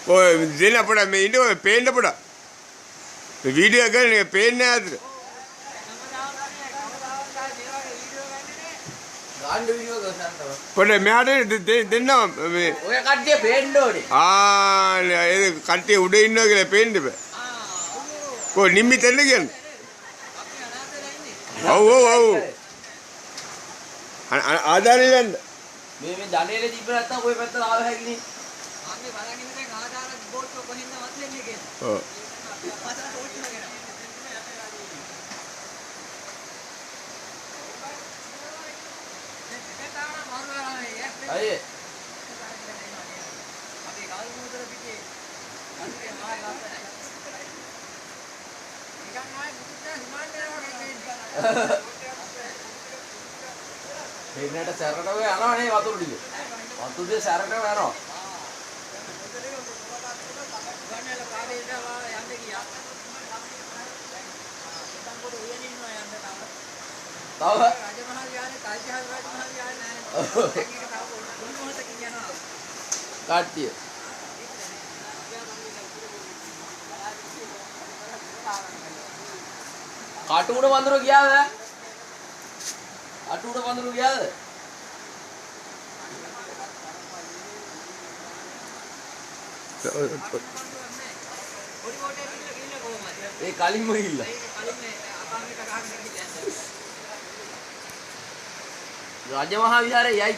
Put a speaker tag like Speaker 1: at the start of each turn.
Speaker 1: ඔය දෙන්න පොඩ මේ ඉන්න ඔය පේන්න පොඩ. මේ වීඩියෝ එක ගන්න පේන්නේ නැද්ද?
Speaker 2: ගාන්න වීඩියෝ ගන්නව.
Speaker 1: පොඩ මෙහාට දෙන්න මේ
Speaker 2: ඔය කට්ටිය පේන්න ඕනේ.
Speaker 1: ඒ කට්ටිය උඩ ඉන්නවා කියලා පේන්න බෑ. කො නිම්මි තෙන්න කියන්නේ? ඔව්. ආදාරේ යන්න.
Speaker 2: මේ දණේලේ තිබ්බ නැත්තම් ඔය පැත්තට ආව හැකිනේ.
Speaker 3: ආන්නේ බලන් ඉන්න දැන් ආදාර බෝට් එක කොහෙන්ද වත්ලෙන්නේ කියලා.
Speaker 1: ඔව්.
Speaker 3: පතර බෝට් එක ගෙන.
Speaker 2: අයියේ.
Speaker 3: අපි කාල් මොහොතර පිටේ. අන්නේ මහා ලස්සනයි. නිකන් ආයේ මුකුත් හිමාන්තේ වගේ
Speaker 2: මෙන්නට සැරට ඔය යනවා නේ වතුර ටික. වතුර ටික සැරට යනවා.
Speaker 3: ගන්නල පාරේ ඉඳලා යන්න ගියා. සම්පූර්ණ උයන් ඉන්නවා යන්න තව.
Speaker 2: තව
Speaker 3: රජමහල් විහාරේ කල්ජහල් රජමහල් විහාරේ නැහැ. ඒක තව පොඩි මොහොතකින් යනවා.
Speaker 2: කට්ටිය. කටුඩ වඳුර ගියාද? කටුඩ වඳුර ගියාද? ඒ කලින්ම ගිහිල්ලා. රජමහා විහාරේ යයි